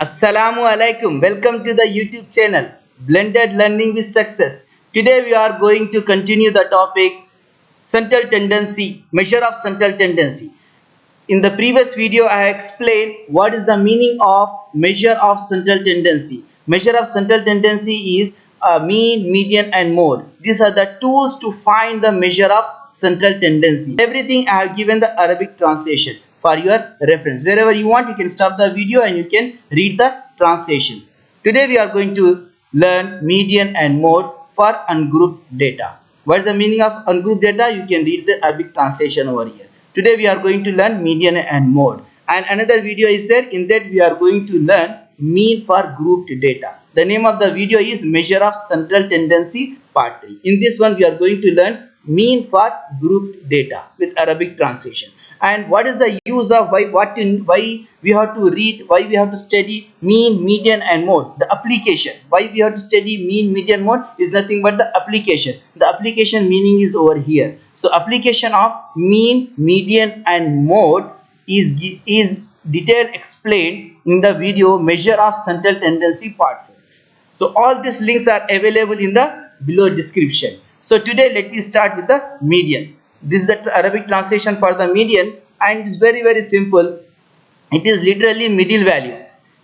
Assalamu alaikum. Welcome to the YouTube channel Blended Learning with Success. Today we are going to continue the topic central tendency, measure of central tendency. In the previous video I explained what is the meaning of measure of central tendency. Measure of central tendency is a mean, median and mode. These are the tools to find the measure of central tendency. Everything I have given the Arabic translation for your reference. Wherever you want you can stop the video and you can read the translation. Today we are going to learn median and mode for ungrouped data. What is the meaning of ungrouped data? You can read the Arabic translation over here. Today we are going to learn median and mode, and another video is there. In that we are going to learn mean for grouped data. The name of the video is measure of central tendency part 3. In this one we are going to learn mean for grouped data with Arabic translation. And what is the use of why we have to read, why we have to study mean, median and mode. The application why we have to study mean, median, mode is nothing but the application. The application meaning is over here. So application of mean, median and mode is detailed explained in the video measure of central tendency part 4. So all these links are available in the below description. So today let me start with the median. This is the Arabic translation for the median, and it's very simple. It is literally middle value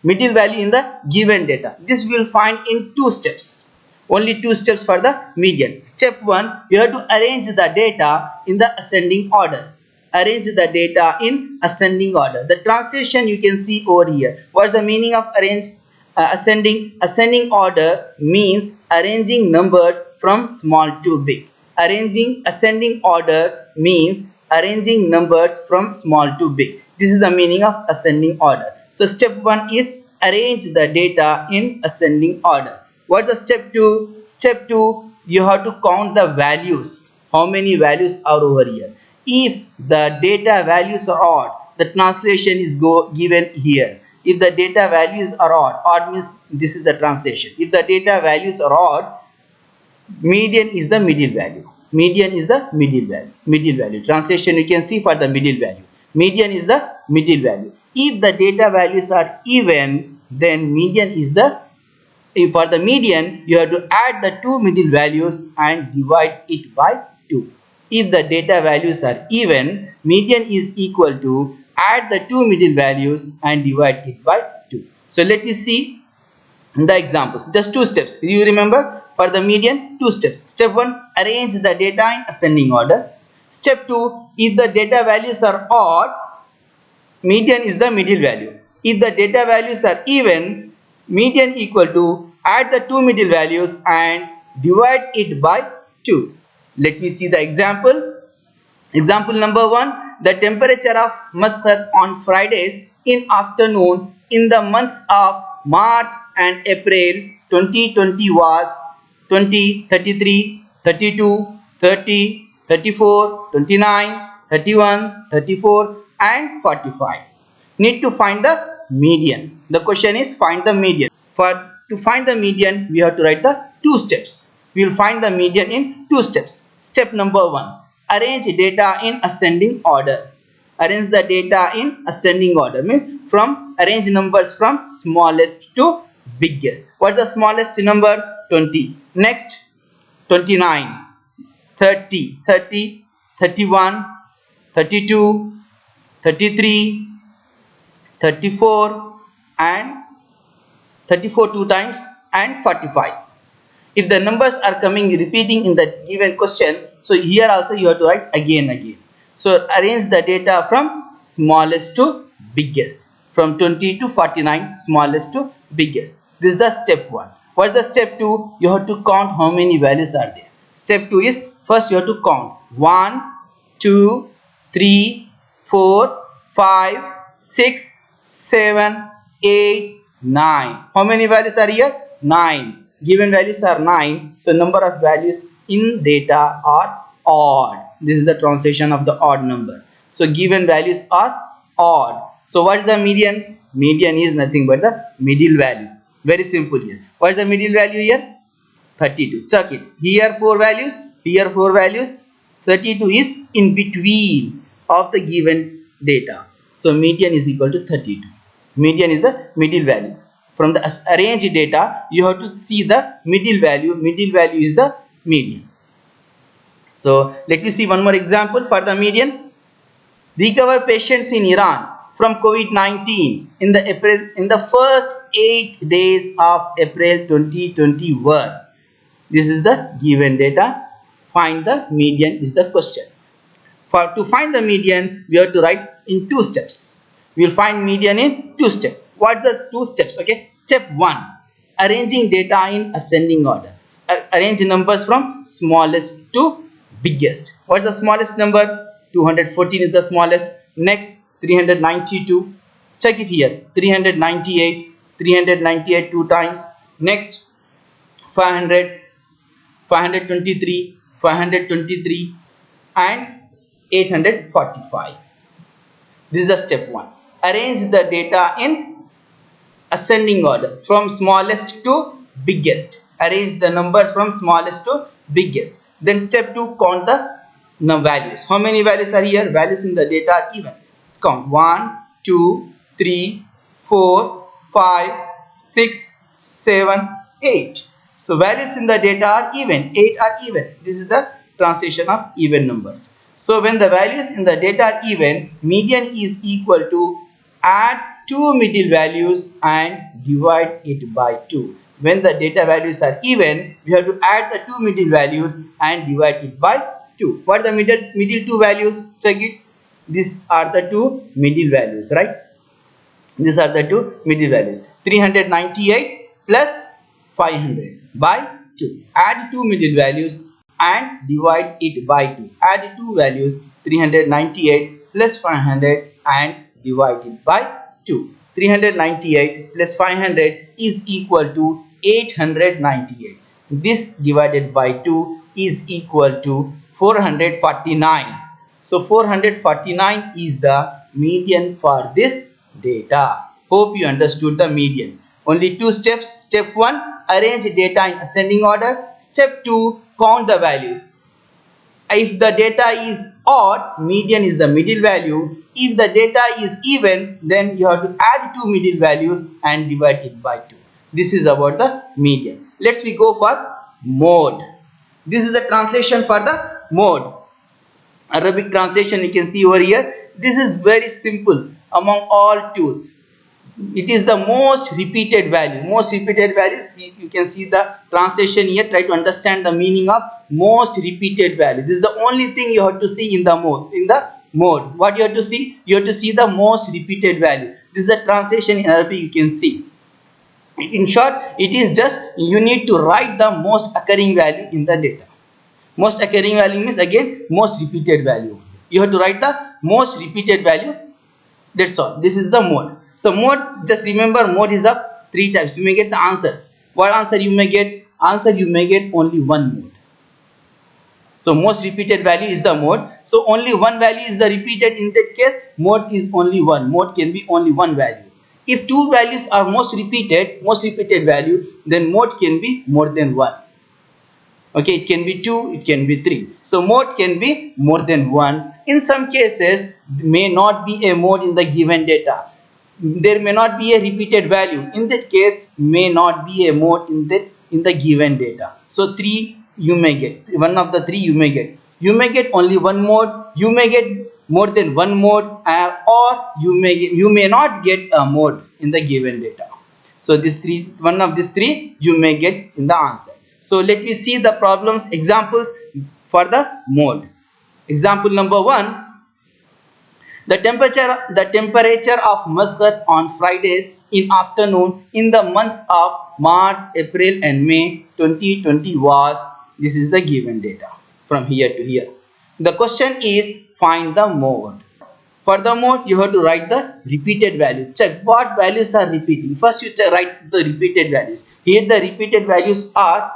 in the given data. This we will find in 2 steps. Only 2 steps for the median. Step 1, you have to arrange the data in the ascending order. Arrange the data in ascending order. The translation you can see over here. What is the meaning of ascending? Ascending order means arranging numbers from small to big. Ascending order means arranging numbers from small to big. This is the meaning of ascending order. So step 1 is arrange the data in ascending order. What is the step 2? Step 2, you have to count the values. How many values are over here? If the data values are odd, the translation is given here. If the data values are odd means this is the translation. If the data values are odd, median is the middle value. Median is the middle value. Translation you can see for the middle value. Median is the middle value. If the data values are even, then median is the, for the median you have to add the 2 middle values and divide it by 2. If the data values are even, median is equal to add the 2 middle values and divide it by 2. So let me see the examples. Just 2 steps. You remember? For the median, 2 steps. Step 1, arrange the data in ascending order. Step 2, if the data values are odd, median is the middle value. If the data values are even, median equal to add the 2 middle values and divide it by 2. Let me see the example. Example number 1, the temperature of Muscat on Fridays in afternoon in the months of March and April 2020 was 20, 33, 32, 30, 34, 29, 31, 34 and 45. Need to find the median. The question is find the median. To find the median we have to write the 2 steps. We will find the median in 2 steps. Step number 1, arrange data in ascending order. Arrange the data in ascending order means arrange numbers from smallest to biggest. What is the smallest number? 20. Next 29, 30, 31, 32, 33, 34 and 34 2 times and 45. If the numbers are coming repeating in the given question, so here also you have to write again. So arrange the data from smallest to biggest. From 20 to 49, smallest to biggest. This is the step 1. What is the step 2? You have to count how many values are there. Step 2 is first you have to count 1, 2, 3, 4, 5, 6, 7, 8, 9. How many values are here? 9. Given values are 9. So number of values in data are odd. This is the translation of the odd number. So given values are odd. So what is the median? Median is nothing but the middle value. Very simple here. What is the middle value here? 32. Check it. Here 4 values. Here 4 values. 32 is in between of the given data. So median is equal to 32. Median is the middle value. From the arranged data, you have to see the middle value. Middle value is the median. So let me see one more example for the median. Recover patients in Iran from COVID-19 in the first 8 days of April 2021. This is the given data. Find the median is the question. To find the median, we have to write in 2 steps. We will find median in 2 steps. What the 2 steps? Okay. Step 1, arranging data in ascending order. Arrange numbers from smallest to biggest. What is the smallest number? 214 is the smallest. Next, 392. Check it here. 398. 398 2 times. Next, 500. 523. 523 and 845. This is the step 1. Arrange the data in ascending order from smallest to biggest. Arrange the numbers from smallest to biggest. Then step 2, count the values. How many values are here? Values in the data are even. Count 1, 2, 3, 4, 5, 6, 7, 8. So values in the data are even. 8 are even. This is the translation of even numbers. So when the values in the data are even, median is equal to add 2 middle values and divide it by 2. When the data values are even, we have to add the 2 middle values and divide it by 2. What are the middle 2 values? Check it. These are the 2 middle values, right? These are the 2 middle values. 398 plus 500 by 2. Add 2 middle values and divide it by 2. Add 2 values, 398 plus 500 and divide it by 2. 398 plus 500 is equal to 898. This divided by 2 is equal to 449. So 449 is the median for this data. Hope you understood the median. Only 2 steps. Step 1, arrange data in ascending order. Step 2, count the values. If the data is odd, median is the middle value. If the data is even, then you have to add 2 middle values and divide it by 2. This is about the median. Let's we go for mode. This is the translation for the mode. Arabic translation you can see over here. This is very simple among all tools. It is the most repeated value. Most repeated value. You can see the translation here. Try to understand the meaning of most repeated value. This is the only thing you have to see in the mode. In the mode, what you have to see? You have to see the most repeated value. This is the translation in Arabic. You can see. In short, it is just you need to write the most occurring value in the data. Most occurring value means again most repeated value. You have to write the most repeated value. That's all. This is the mode. So mode, just remember, mode is of 3 types. You may get the answers. What answer you may get? Answer you may get only one mode. So most repeated value is the mode. So only one value is the repeated. In that case, mode is only one. Mode can be only one value. If 2 values are most repeated value, then mode can be more than 1. Okay, it can be 2, it can be 3. So mode can be more than 1. In some cases, may not be a mode in the given data. There may not be a repeated value. In that case, may not be a mode in the given data. So 3 you may get. One of the 3 you may get. You may get only one mode. You may get more than one mode, or you may not get a mode in the given data. So one of these 3 you may get in the answer. So let me see the problems examples for the mode. Example number 1. The temperature of Muscat on Fridays in afternoon in the months of March, April and May 2020 was. This is the given data from here to here. The question is find the mode. For the mode, you have to write the repeated value. Check what values are repeating. First you write the repeated values. Here the repeated values are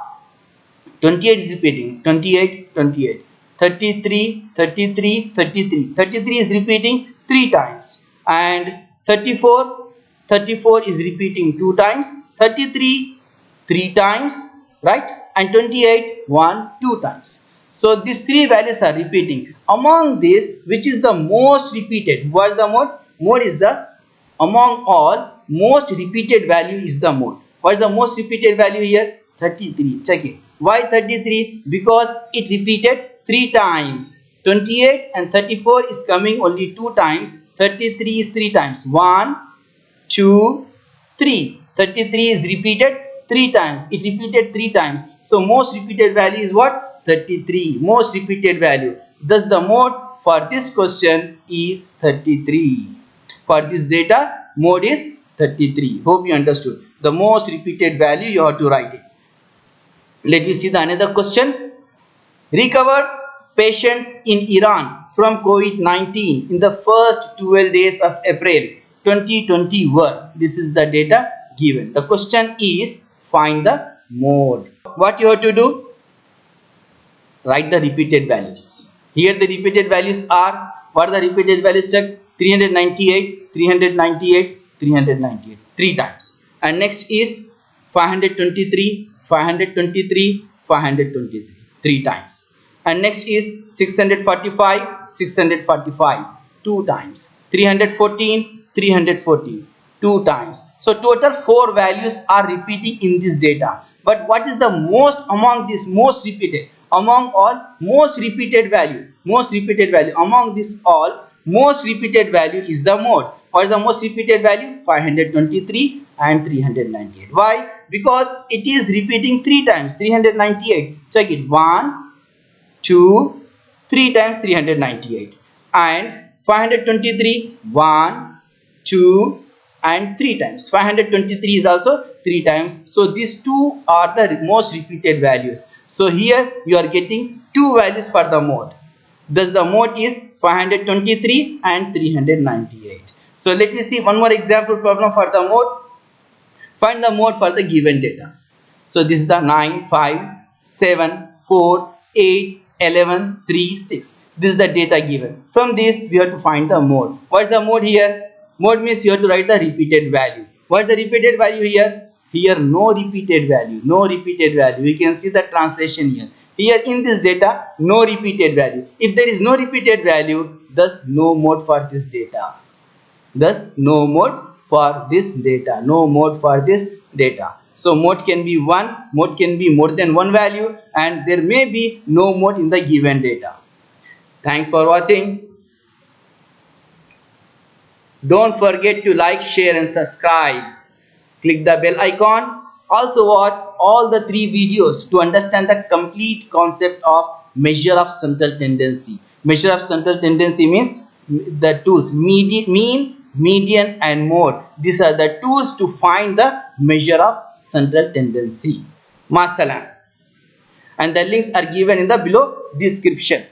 28 is repeating, 28, 28, 33, 33, 33. 33 is repeating 3 times, and 34, 34 is repeating 2 times, 33 3 times, right? And 28 1 2 times. So these 3 values are repeating. Among these, which is the most repeated? What is the mode? Mode is the among all most repeated value is the mode. What is the most repeated value here? 33. Check it. Why 33? Because it repeated 3 times. 28 and 34 is coming only 2 times. 33 is 3 times. 1, 2, 3. 33 is repeated 3 times. It repeated 3 times. So most repeated value is what? 33. Most repeated value. Thus the mode for this question is 33. For this data, mode is 33. Hope you understood. The most repeated value you have to write it. Let me see the another question. Recovered patients in Iran from COVID-19 in the first 12 days of April 2021. This is the data given. The question is find the mode. What you have to do? Write the repeated values. Here the repeated values are, what are the repeated values? Check. 398, 398, 398, 3 times. And next is 523, 523, 523, 3 times. And next is 645, 645, 2 times. 314, 314, 2 times. So total 4 values are repeating in this data. But what is the most among this most repeated? Among all, most repeated value. Most repeated value. Among this all, most repeated value is the mode. What is the most repeated value? 523 and 398. Why? Because it is repeating 3 times. 398. Check it. 1, 2, 3 times 398. And 523, 1, 2, and 3 times. 523 is also 3 times. So these two are the most repeated values. So here you are getting 2 values for the mode. Thus the mode is 523 and 398. So let me see one more example problem for the mode. Find the mode for the given data. So this is the 9, 5, 7, 4, 8, 11, 3, 6. This is the data given. From this we have to find the mode. What is the mode here? Mode means you have to write the repeated value. What is the repeated value here? Here no repeated value. No repeated value. We can see the translation here. Here in this data, no repeated value. If there is no repeated value, thus no mode for this data. Thus no mode for this data. No mode for this data. So mode can be 1, mode can be more than one value, and there may be no mode in the given data. Thanks for watching. Don't forget to like, share and subscribe. Click the bell icon. Also watch all the 3 videos to understand the complete concept of measure of central tendency. Measure of central tendency means the tools mean, median and mode. These are the tools to find the measure of central tendency. Masalan. And the links are given in the below description.